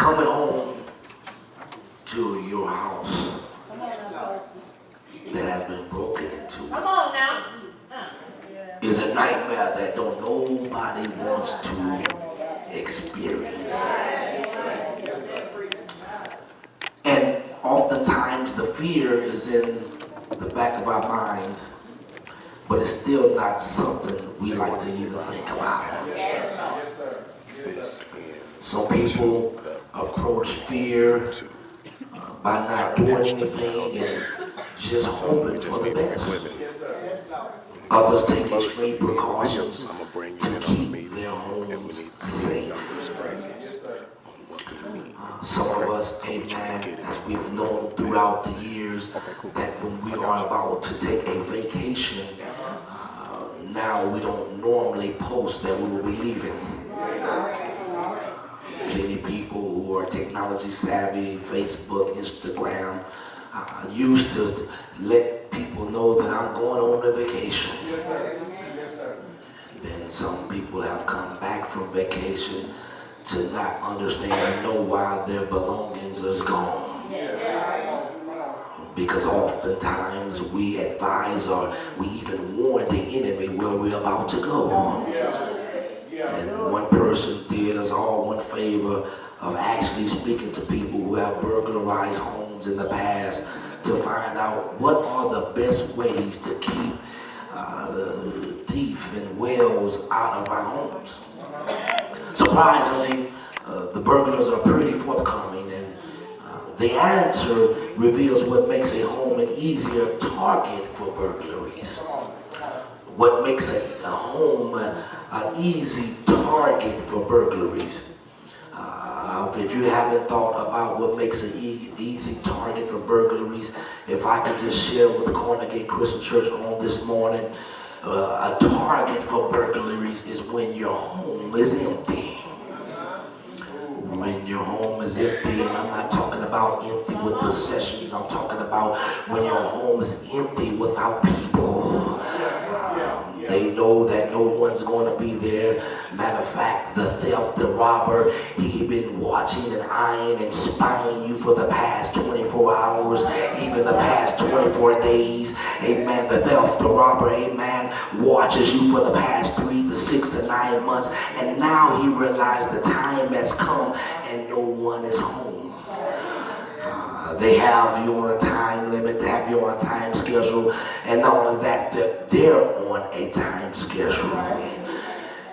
Coming home to your house that has been broken into is a nightmare that don't nobody wants to experience. And oftentimes the fear is in the back of our minds, but it's still not something we like to even think about. Some people approach fear by not doing anything and just hoping for the best. Others take extreme precautions to keep their homes safe. Some of us, amen, as we've known throughout the years, that when we are about to take a vacation, now we don't normally post that we will be leaving. Many people who are technology savvy, Facebook, Instagram, used to let people know that I'm going on a vacation. Then some people have come back from vacation to not understand and know why their belongings is gone. Because oftentimes we advise or we even warn the enemy where we're about to go. And one person did us all one favor of actually speaking to people who have burglarized homes in the past to find out what are the best ways to keep the thief and whales out of our homes. Surprisingly, the burglars are pretty forthcoming, and the answer reveals what makes a home an easier target for burglaries. What makes a home an easy target for burglaries. If you haven't thought about what makes an easy target for burglaries, if I could just share with the Cornergate Christian Church on this morning, a target for burglaries is when your home is empty. When your home is empty, and I'm not talking about empty with possessions, I'm talking about when your home is empty without people. They know that no one's going to be there. Matter of fact, the theft, the robber, he been watching and eyeing and spying you for the past 24 hours, even the past 24 days. Amen. The theft, the robber, amen, watches you for the past 3 to 6 to 9 months. And now he realized the time has come and no one is home. They have you on a time limit, they have you on a time schedule, and not only that, they're on a time schedule.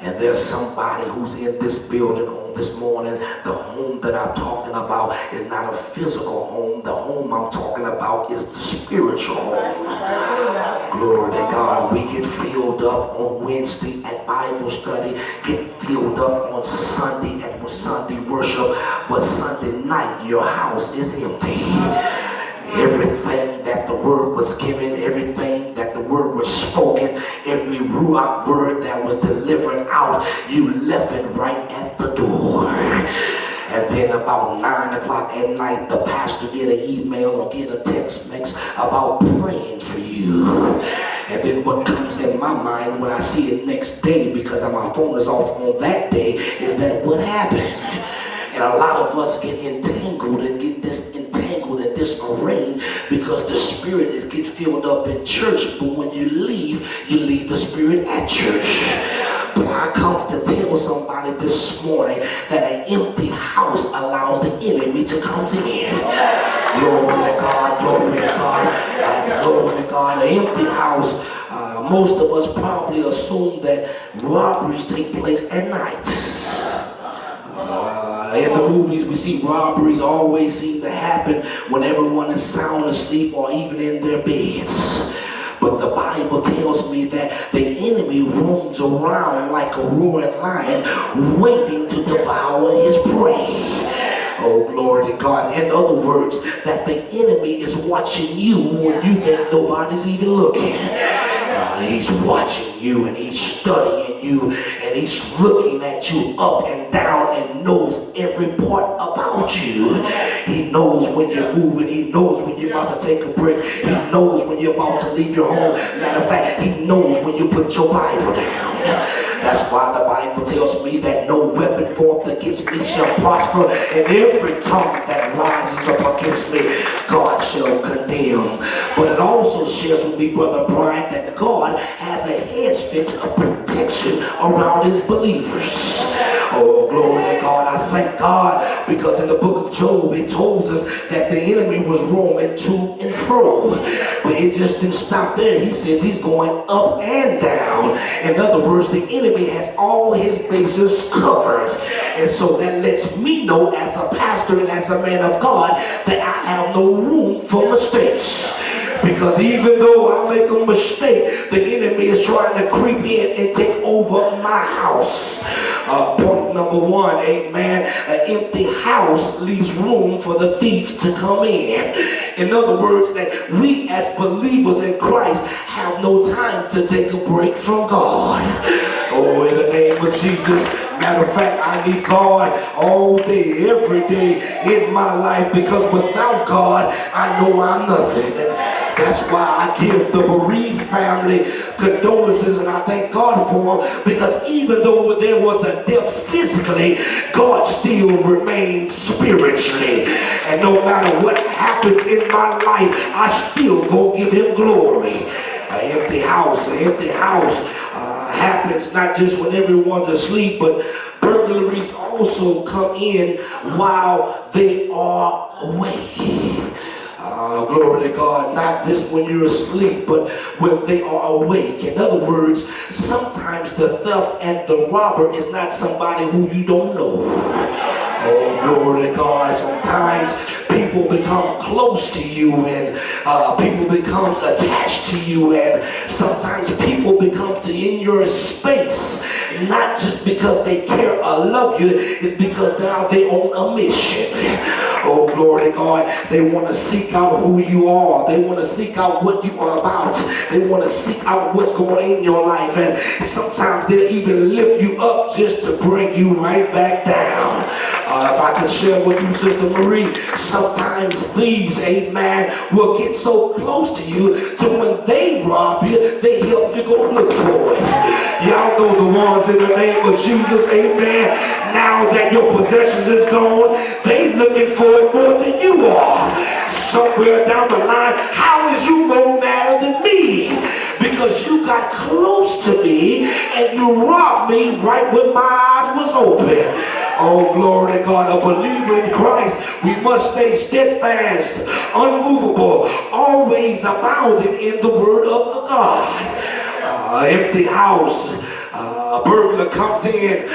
And there's somebody who's in this building on this morning. The home that I'm talking about is not a physical home. The home I'm talking about is the spiritual home. Glory to God. We get filled up on Wednesday at Bible study, get filled up on Sunday at Sunday worship, but Sunday night your house is empty. Everything that the word was given, everything that the word was spoken, every ruach word that was delivered out, you left it right at the door. And then about 9 o'clock at night, the pastor get an email or get a text message about praying for you. And then what comes in my mind when I see it next day, because my phone is off on that day, is that what happened? And a lot of us get entangled and get disentangled and disarrayed because the spirit is get filled up in church, but when you leave the spirit at church. But I come to tell somebody this morning that an empty house allows the enemy to come in. Glory to God, glory to God, and glory to God. An empty house, most of us probably assume that robberies take place at night. In the movies, we see robberies always seem to happen when everyone is sound asleep or even in their beds. But the Bible tells me that the enemy roams around like a roaring lion waiting to devour his prey. Oh, glory to God. In other words, that the enemy is watching you when you think nobody's even looking. He's watching you and he's studying you and he's looking at you up and down and knows every part about you. He knows when you're moving. He knows when you're about to take a break. He knows when you're about to leave your home. Matter of fact, he knows when you put your Bible down. That's why the Bible tells me that no weapon formed against me shall prosper, and every tongue that rises up against me, God shall condemn. But it also shares with me, Brother Brian, that God has a hedge fence of protection around his believers. Oh, glory to God. I thank God, because in the book of Job, it tells us that the enemy was roaming to and fro. But it just didn't stop there. He says he's going up and down. In other words, the enemy has all his bases covered. And so that lets me know, as a pastor and as a man of God, that I have no room for mistakes. Because even though I make a mistake, the enemy is trying to creep in and take over my house. Point number one, amen. An empty house leaves room for the thief to come in. In other words, that we as believers in Christ have no time to take a break from God. Oh, in the name of Jesus. Matter of fact, I need God all day, every day in my life, because without God, I know I'm nothing. That's why I give the bereaved family condolences, and I thank God for them, because even though there was a death physically, God still remains spiritually. And no matter what happens in my life, I still go give him glory. An empty house happens not just when everyone's asleep, but burglaries also come in while they are awake. Glory to God, not just when you're asleep, but when they are awake. In other words, sometimes the theft and the robber is not somebody who you don't know. Oh, glory to God. Sometimes people become close to you, and people becomes attached to you, and sometimes people become in your space, not just because they care or love you, it's because now they're on a mission. Oh, glory to God. They want to seek out who you are. They want to seek out what you are about. They want to seek out what's going on in your life, and sometimes they'll even lift you up just to bring you right back down. If I could share with you, Sister Marie, sometimes thieves, amen, will get so close to you to when they rob you, they help you go look for it. Y'all know the ones in the name of Jesus, amen. Now that your possessions is gone, they looking for it more than you are. Somewhere down the line, how is you more madder than me? Because you got close to me and you robbed me right when my eyes was open. Oh, glory to God. A believer in Christ, we must stay steadfast, unmovable, always abounding in the word of the God. Empty house. A burglar comes in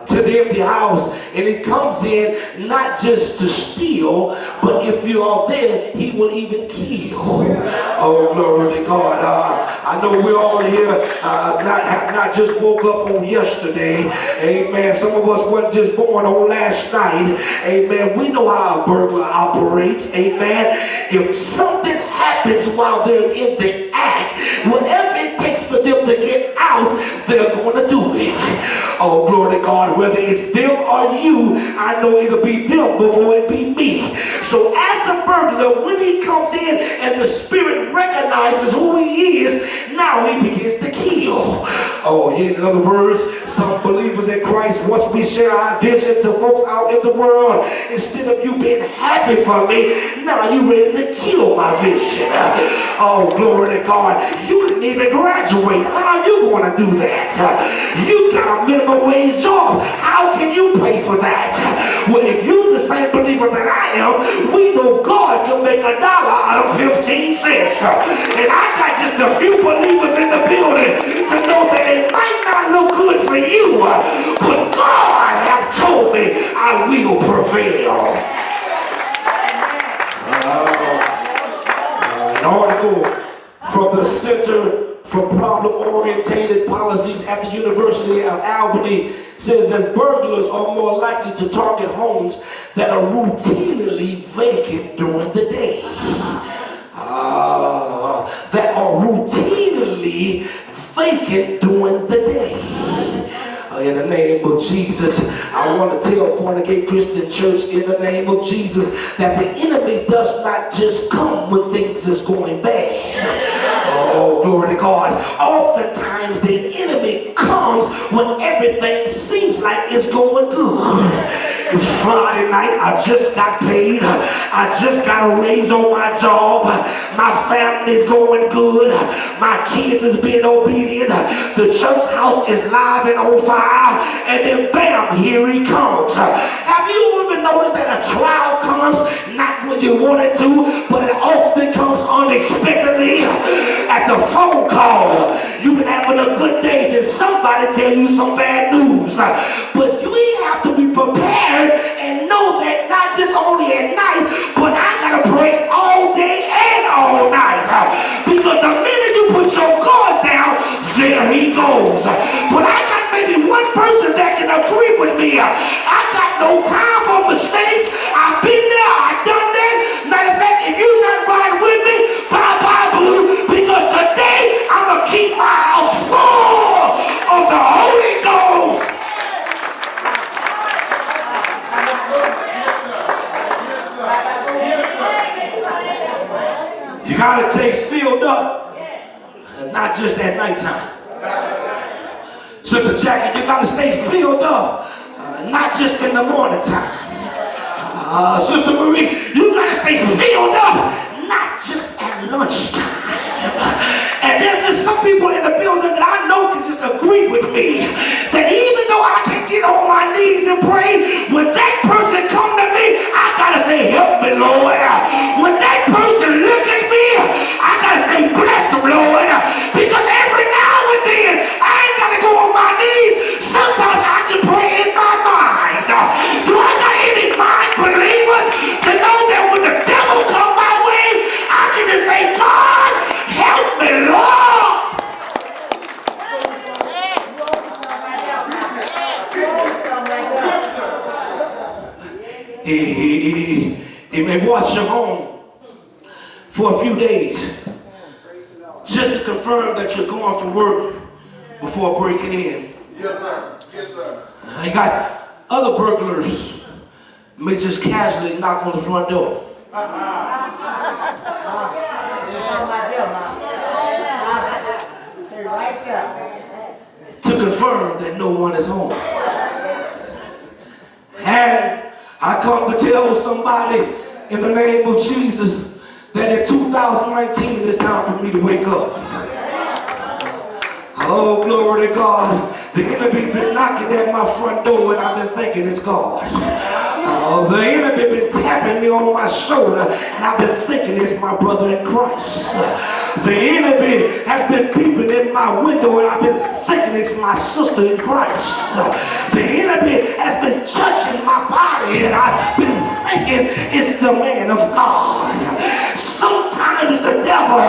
to the empty house, and he comes in not just to steal, but if you are there, he will even kill. Oh, glory to God. I know we're all here not just woke up on yesterday. Amen. Some of us weren't just born on last night. Amen. We know how a burglar operates. Amen. If something happens while they're in the act, whatever it takes for them to get out, they're going to do it. Oh, glory to God. Whether it's them or you, I know it'll be them before it be me. So as a burglar, when he comes in and the spirit recognizes who he is, now he begins to kill. Oh, yeah, in other words, some believers in Christ, once we share our vision to folks out in the world, instead of you being happy for me, now you ready to kill my vision. Oh, glory to God. You didn't even graduate. How are you going to do that? You got a minimum wage job. How can you pay for that? Well, if you're the same believer that I am, we know God can make $1 out of 15 cents. And I got just a few believers in the building to know that it might not look good for you, but God have told me I will prevail. An article from the Center for Problem-Oriented Policies at the University of Albany says that burglars are more likely to target homes that are routinely vacant during the day. That are routinely vacant during the day. In the name of Jesus, I want to tell Born Again Christian Church, in the name of Jesus, that the enemy does not just come when things is going bad. Oh, glory to God. Oftentimes the enemy comes comes when everything seems like it's going good. It's Friday night, I just got paid, I just got a raise on my job, my family's going good, my kids is being obedient, the church house is live and on fire, and then bam, here he comes. Have you ever noticed that a trial comes not when you want it to, but it often comes unexpectedly? At the phone call, you've been having a good day, then somebody tell you some bad news, but you have to be prepared and know that not just only at night, but I gotta pray all day and all night, because the minute you put your guards down, there he goes. But I got maybe one person that can agree with me. I got no time for mistakes. I've been there, I've done that. Matter of fact, if you're not riding with me, bye-bye blue, because today I'm gonna keep my house full of the Holy Ghost. You gotta stay filled up, and not just at nighttime. Sister Jackie, you gotta stay filled up, not just in the morning time. Sister Marie, you gotta stay filled up, not just at lunchtime. And there's just some people in the building that I know can just agree with me that even though I can get on my knees and pray, when that person come to me, I gotta say, help me, Lord. When that person look at me, I gotta say, bless him, Lord. Because every now and then, I ain't gotta go on my knees. Sometimes I can pray in my mind. Do I got any mind believers to know that when the devil come my way, I can just say, God, help me, Lord. He may watch your home for a few days just to confirm that you're going from work before breaking in. Yes, sir. Yes, sir. You got other burglars may just casually knock on the front door. To confirm that no one is home. And I come to tell somebody in the name of Jesus that in 2019 it's time for me to wake up. Oh, glory to God. The enemy been knocking at my front door and I've been thinking it's God. The enemy been tapping me on my shoulder and I've been thinking it's my brother in Christ. The enemy has been peeping in my window and I've been thinking it's my sister in Christ. The enemy has been touching my body and I've been thinking it's the man of God. Sometimes the devil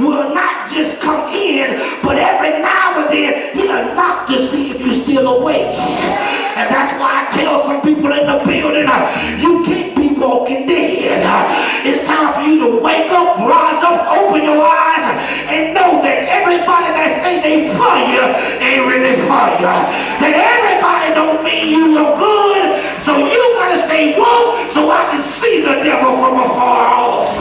will not just come in, but every now and then he'll knock to see if you're still awake. And that's why I tell some people in the building, you can't be walking dead. It's time for you to wake up, rise up, open your eyes, and know that everybody that say they for you ain't really for you. That everybody don't mean you no good, so you gotta stay woke so I can see the devil from afar off.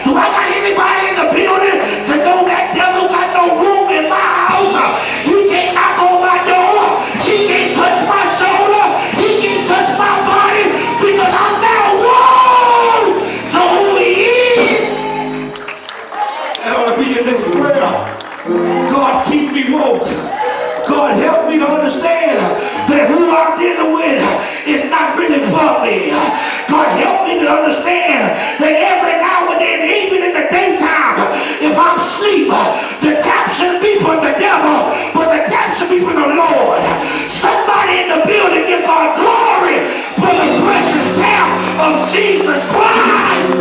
Do I got anybody in the building to know that devil got no room in my house? He can't knock on my door. He can't touch my shoulder. He can't touch my body because I'm now one to who he is. That ought to be your next prayer. God, keep me woke. God, help me to understand that who I'm dealing with is not really for me. God, help me to understand that every now and then, even in the daytime, if I'm asleep, the tap shouldn't be from the devil, but the tap should be from the Lord. Somebody in the building give God glory for the precious tap of Jesus Christ.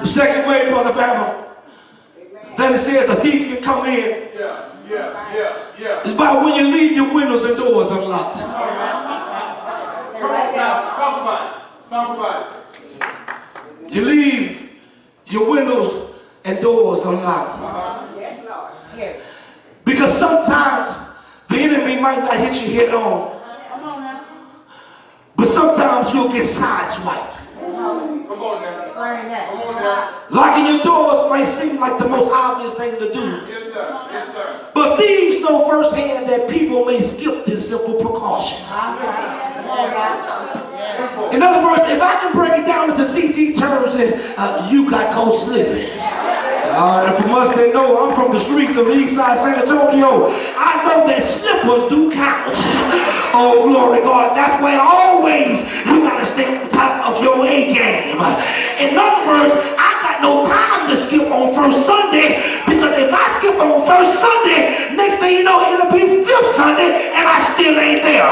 The second way, Brother Bama, that it says a thief can come in. It's by when you leave your windows and doors unlocked. Come on now, talk about it. You leave your windows and doors unlocked. Because sometimes the enemy might not hit you head on. But sometimes you'll get sideswiped. Come on now. Come on now. Locking your doors might seem like the most obvious thing to do. Yes, sir. Yes, sir. But thieves know firsthand that people may skip this simple precaution. In other words, if I can break it down into CG terms, you got caught slipping. And from us that know, I'm from the streets of the east side San Antonio. I know that slippers do count. Oh, glory to God. That's why always you got to stay on top of your A game. In other words, I got no time to skip on first Sunday, because if I skip on first Sunday, next thing you know, it'll be fifth Sunday and I still ain't there.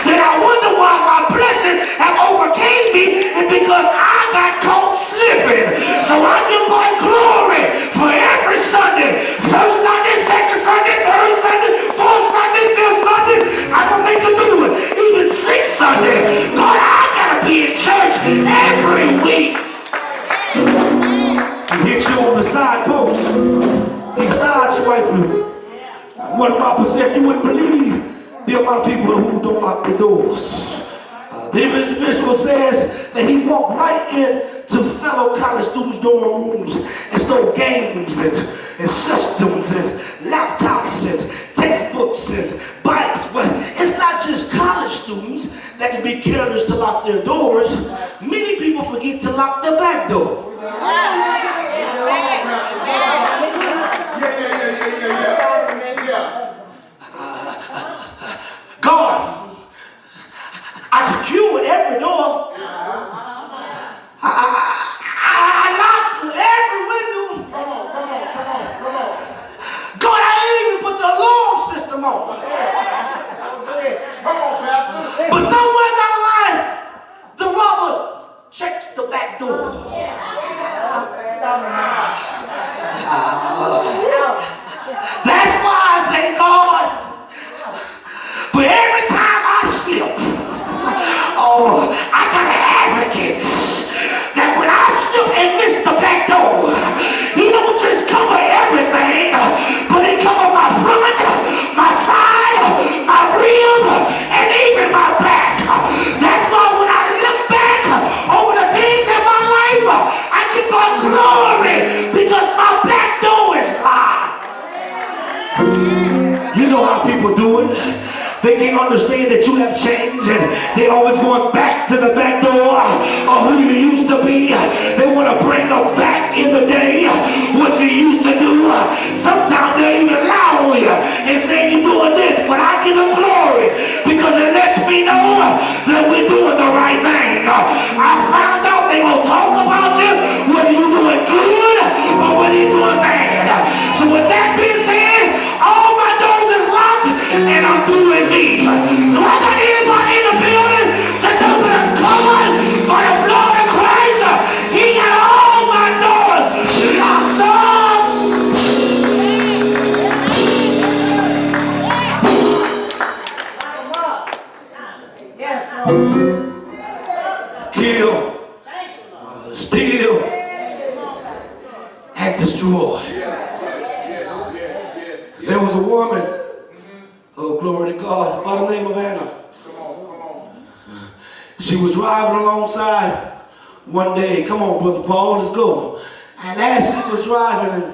Then I wonder why my blessing have overcame me, and because I got caught slipping. So I give God glory for every Sunday. First Sunday, second Sunday, third Sunday, fourth Sunday, fifth Sunday. I'm going to make a new one. Even sixth Sunday. God, I got to be in church every week. He hit you on the side post. He sideswiped you. What Papa said, you wouldn't believe the amount of people who don't lock their doors. The individual says that he walked right into fellow college students' dorm rooms and stole games and systems and laptops and textbooks and bikes. But it's not just college students that can be careless to lock their doors. Many people forget to lock their back door. God, I secured every door. I locked every window. God, I even put the alarm system on. But somewhere down the line, the robber checks the back door. That's why I thank God for every time I slip. Oh, I got an advocate that when I slip and miss the back door, he don't just cover everything, but he cover my front, my side, my rib, and even my back. That's why when I look back over the things in my life, I give God glory, because my back door is locked. You know how people do it. They can't understand that you have changed, and they always going back to the back door of who you used to be. They want to bring them back in the day, what you used to do. Sometimes they even lie on you and say you're doing this, but I give them glory because it lets me know that we're doing the right thing. I found out they gonna talk about you whether you're doing good or whether you're doing bad. So with that being said, all my doors is locked and I'm doing me. Do I got anybody in the building to know that I'm covered by the blood of Christ? He got all my doors locked up. Kill, steal, and destroy. There was a woman, oh glory to God, by the name of Anna. She was driving alongside one day. Come on, Brother Paul, let's go. And as she was driving,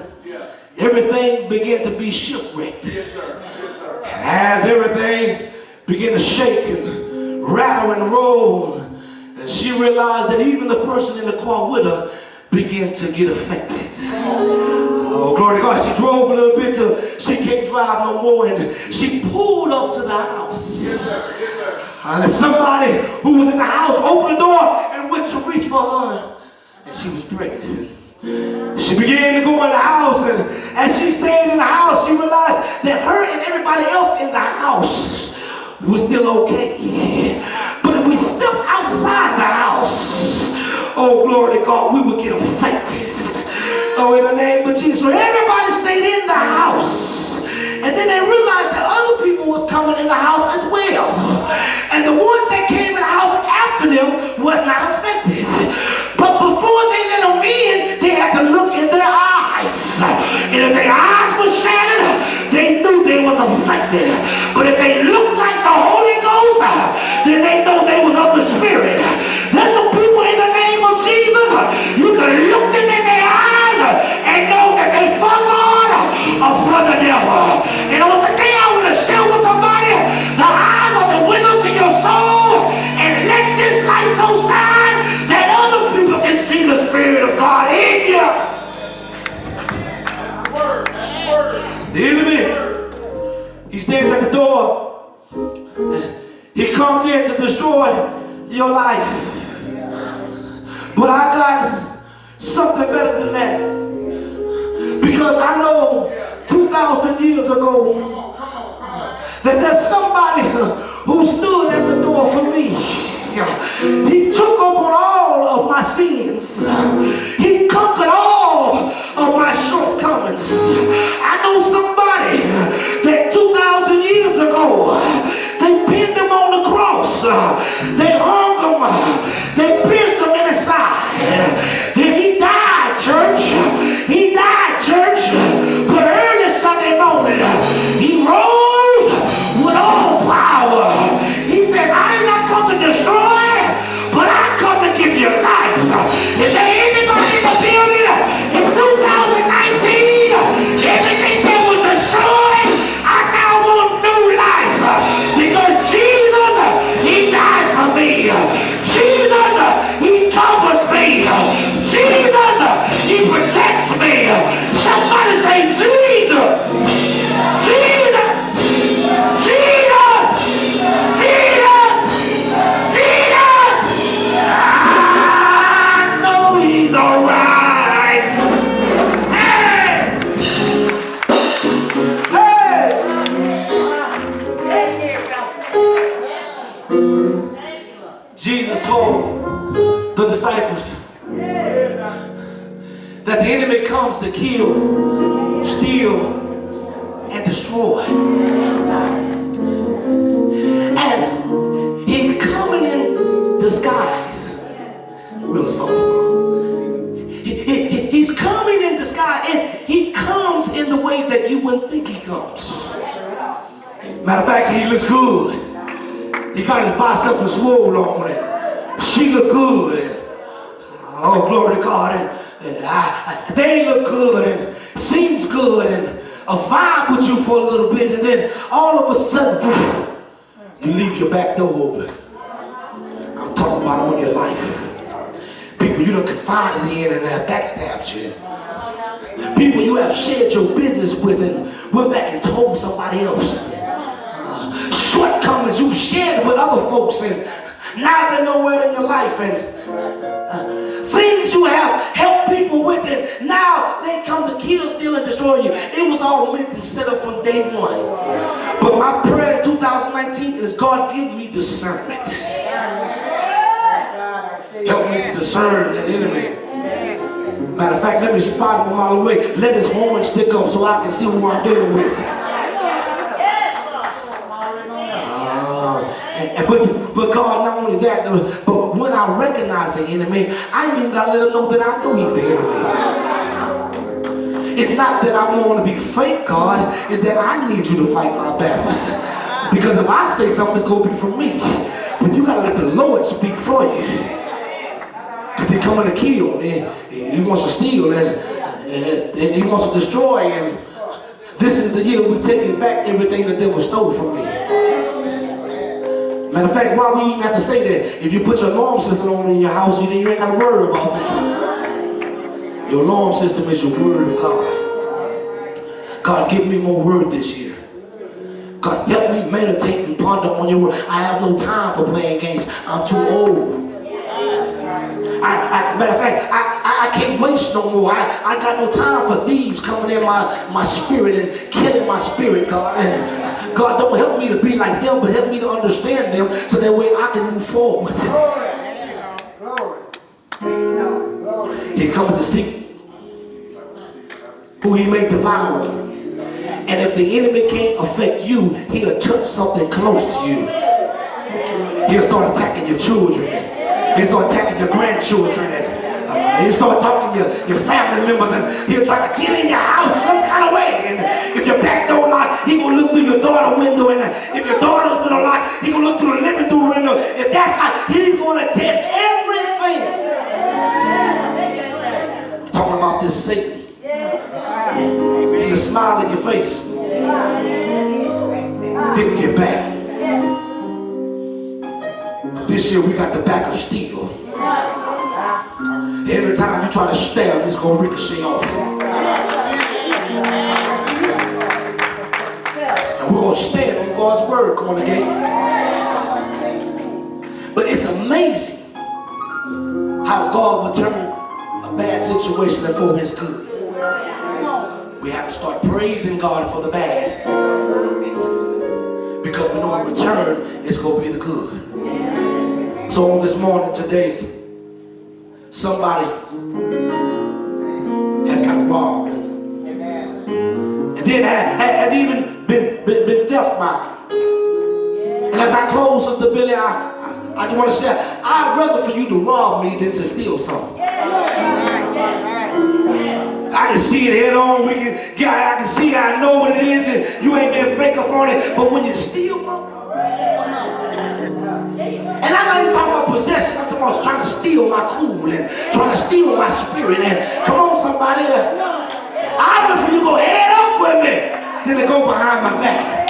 everything began to be shipwrecked. And as everything began to shake and rattle and roll, and she realized that even the person in the car with her began to get affected. Oh, glory to God. She drove a little bit till she can't drive no more, and she pulled up to the house. And somebody who was in the house opened the door and went to reach for her, and she was pregnant. She began to go in the house, and as she stayed in the house, she realized that her and everybody else in the house was still okay. But if we step outside the house, oh, glory to God, we would get affected. Oh, in the name of Jesus. So everybody stayed in the house. And then they realized that other people was coming in the house as well. And the ones that came in the house after them was not affected. But before they let them in, they had to look in their eyes. And if their eyes were shattered, they knew they was affected. But if they looked like the Holy Ghost, then they know they was of the Spirit. There's some people in the name of Jesus The enemy, he stands at the door. He comes in to destroy your life. But I got something better than that. Because I know 2,000 years ago that there's somebody who stood at the door for me. He took up on all of my sins. He conquered all of my shortcomings. I know somebody that 2,000 years ago, they pinned him on the cross. They hung him. They pierced him in the side. Then he died, church. He died, church. But early Sunday morning, he rose with all power. He said, I did not come to destroy, but I come to give you life. Is there anybody in the building in 2019? Everything that was destroyed, I now want new life. Because Jesus, he died for me. Jesus, he covers me. Jesus, he protects me. Somebody say, Jesus. Jesus. Jesus. Jesus. Jesus. I know he's all right. Hey. Hey. Jesus told the disciples that the enemy comes to kill, steal, and destroy. And he's coming in disguise. Real soft. He's coming in disguise, and he comes in the way that you wouldn't think he comes. Matter of fact, he looks good. He got his biceps swole on, and she look good. And, oh, glory to God. And they look good and seems good and a vibe with you for a little bit, and then all of a sudden you leave your back door open. I'm talking about on your life. People you done confided in and have backstabbed you. People you have shared your business with and went back and told somebody else. Shortcomings you shared with other folks, and now they're nowhere in your life. And things you have helped people with, and now they come to kill, steal, and destroy you. It was all meant to set up from day one. But my prayer in 2019 is, God, give me discernment. Help me to discern that enemy. Matter of fact, let me spot him a mile away. Let his horn stick up so I can see who I'm dealing with. But God, not only that, but when I recognize the enemy, I ain't even got to let him know that I know he's the enemy. It's not that I want to be fake, God. It's that I need you to fight my battles. Because if I say something, it's going to be from me. But you got to let the Lord speak for you. Because he's coming to kill, and he wants to steal, and he wants to destroy. And this is the year we're taking back everything the devil stole from me. Matter of fact, why we even have to say that? If you put your alarm system on in your house, you ain't got to worry about that. Your alarm system is your word of God. God, give me more word this year. God, help me meditate and ponder on your word. I have no time for playing games. I'm too old. Matter of fact, I can't waste no more. I got no time for thieves coming in my spirit and killing my spirit, God. And God, don't help me to be like them, but help me to understand them so that way I can move forward. He's coming to seek who he may devour. And if the enemy can't affect you, he'll touch something close to you. He'll start attacking your children. He'll start attacking your grandchildren. And he'll start talking to your family members, and he'll try to get in your house some kind of way. And if your back door locked, he's going to look through your daughter's window. And if your daughter's window locked, he's going to look through the living room window. If that's not, he's going to test everything. I'm talking about this Satan. He'll smile in your face. He'll get back. This year we got the back of steel. Every time you try to stab, it's going to ricochet off. And we're going to stand on God's word, congregation. But it's amazing how God will turn a bad situation for his good. We have to start praising God for the bad, because we know in return it's going to be the good. So on this morning today, somebody has got robbed and then has even been theft by. And as I close, Sister Billy, I just want to share, I'd rather for you to rob me than to steal something. I can see it head on. I can see it. I know what it is, and you ain't been fake up on it. But when you steal from it, and I'm not even talking about possession. I'm talking about trying to steal my cool and trying to steal my spirit. And come on, somebody, I'd rather for you to go head up with me than to go behind my back.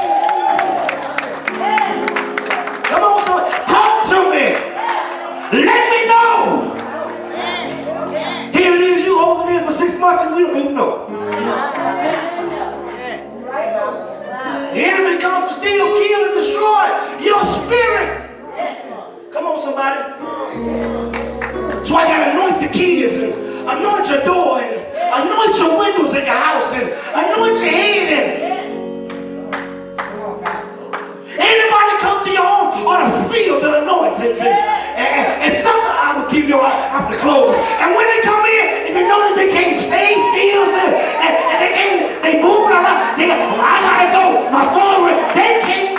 Come on, somebody, talk to me. Let me know. Here it is, you over there for 6 months and we don't even know. The enemy comes to steal, kill, and destroy your spirit. Come on, somebody. So I got to anoint the keys and anoint your door and anoint your windows in your house and anoint your head. And anybody come to your home ought to feel the anointings. And some I will give you out the clothes. And when they come in, if you notice they can't stay still, and they moving around. They go, oh, I gotta go. My phone, they can't.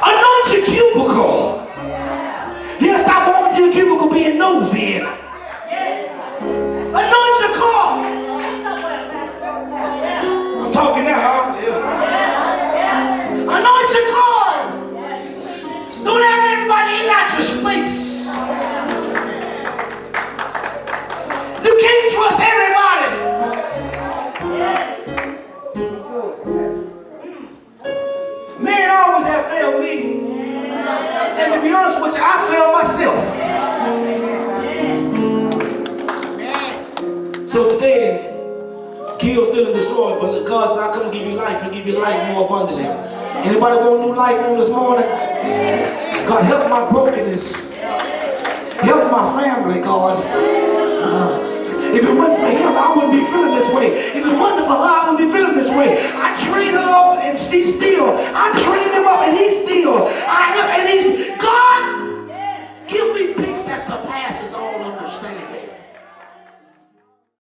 Anoint your cubicle. They'll stop walking to your cubicle being nosy in. Anoint your car. I'm talking now, huh? Anoint your car. Don't have everybody in out your space. You can't trust everybody. Men always have failed me. And to be honest with you, I failed myself. So today, kill, steal, and destroy, but God said, I come to give you life and give you life more abundantly. Anybody want new life on this morning? God, help my brokenness. Help my family, God. If it wasn't for him, I wouldn't be feeling this way. If